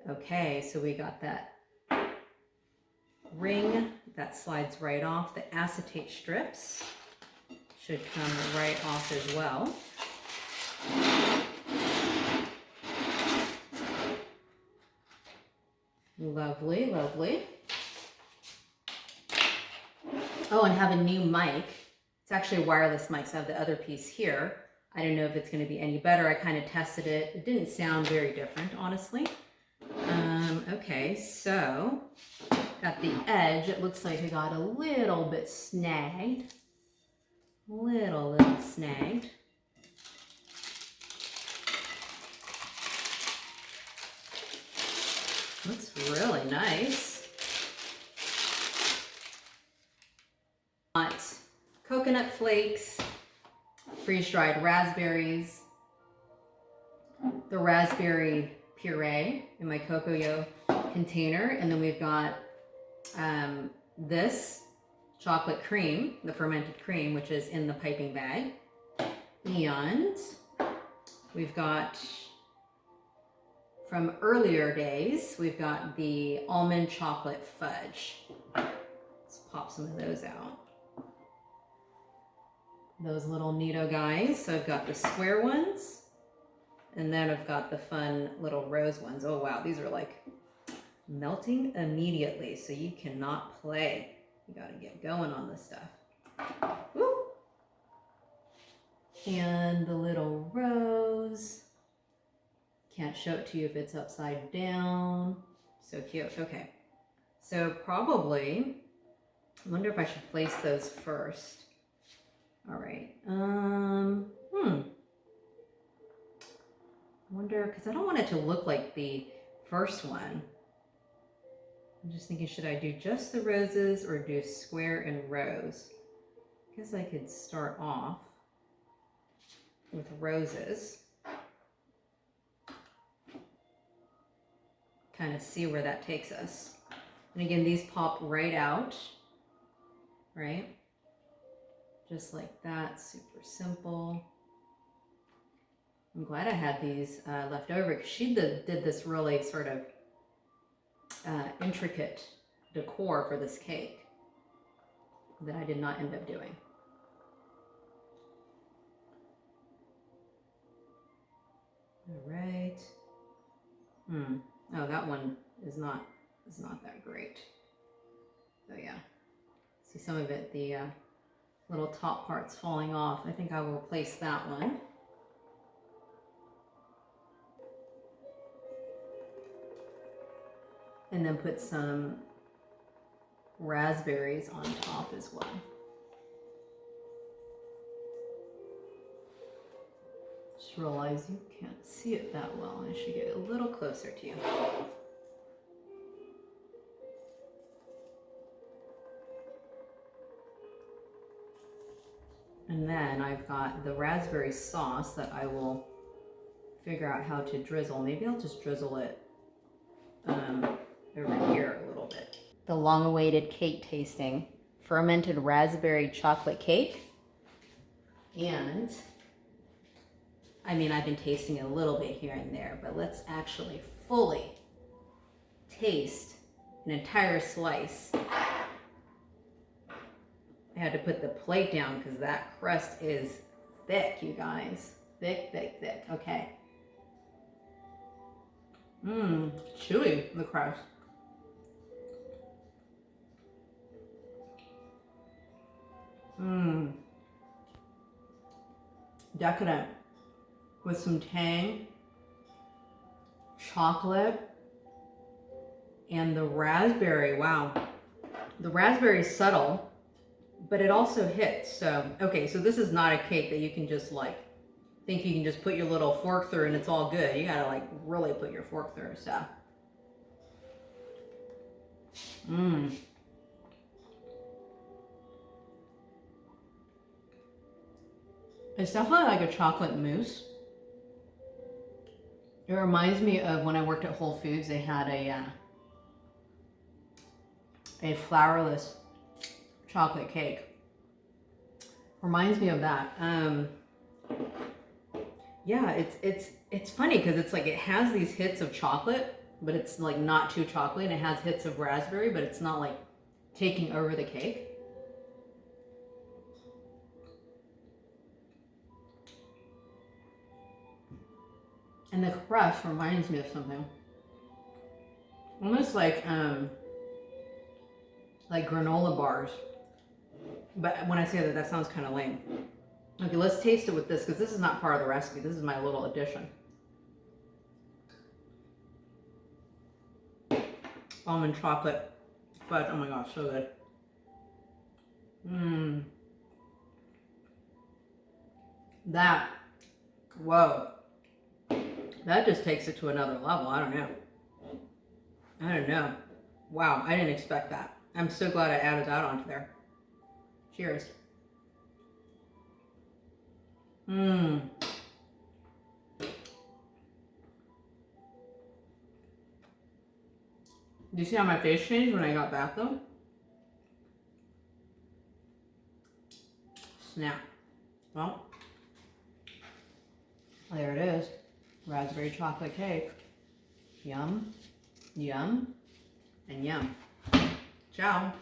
Okay, so we got that ring that slides right off. The acetate strips should come right off as well. Lovely, lovely. Oh, and have a new mic. It's actually a wireless mic, so I have the other piece here. I don't know if it's going to be any better. I kind of tested it. It didn't sound very different, honestly. Okay, so at the edge, it looks like I got a little bit snagged. Little snagged. Looks really nice. Got coconut flakes, freeze-dried raspberries, the raspberry puree in my Cocoa container, and then we've got this chocolate cream, the fermented cream, which is in the piping bag, and we've got, from earlier days, we've got the almond chocolate fudge. Let's pop some of those out. Those little neato guys. So I've got the square ones, and then I've got the fun little rose ones. Oh wow, these are like melting immediately, so you cannot play. You gotta get going on this stuff. Woo! And the little rose. Can't show it to you if it's upside down. So cute. Okay. So probably, I wonder if I should place those first. All right. I wonder, because I don't want it to look like the first one. I'm just thinking, should I do just the roses or do square and rose? I guess I could start off with roses. Kind of see where that takes us. And again, these pop right out, right? Just like that, super simple. I'm glad I had these left over, because she did this really sort of intricate decor for this cake that I did not end up doing. All right. Oh, that one is not that great. So yeah, see some of it, the little top parts falling off. I think I will replace that one. And then put some raspberries on top as well. Just realized you can't see it that well. I should get a little closer to you. And then I've got the raspberry sauce that I will figure out how to drizzle. Maybe I'll just drizzle it over here a little bit. The long-awaited cake tasting, fermented raspberry chocolate cake. And I mean, I've been tasting it a little bit here and there, but let's actually fully taste an entire slice. I had to put the plate down because that crust is thick, you guys. Thick, thick, thick. Okay. Chewy, the crust. Decadent. With some tang, chocolate, and the raspberry. Wow. The raspberry is subtle, but it also hits. So, okay, so this is not a cake that you can just like, think you can just put your little fork through and it's all good. You gotta like really put your fork through stuff. It's definitely like a chocolate mousse. It reminds me of when I worked at Whole Foods. They had a flourless chocolate cake. Reminds me of that. Yeah, it's funny because it's like it has these hits of chocolate, but it's like not too chocolatey, and it has hits of raspberry, but it's not like taking over the cake. And the crust reminds me of something. Almost like granola bars. But when I say that, that sounds kind of lame. Okay, let's taste it with this, because this is not part of the recipe. This is my little addition. Almond chocolate fudge. Oh my gosh, so good. That, whoa. That just takes it to another level. I don't know. Wow, I didn't expect that. I'm so glad I added that onto there. Cheers. Do you see how my face changed when I got back though? Snap. Well, there it is. Raspberry chocolate cake. Yum, yum, and yum. Ciao.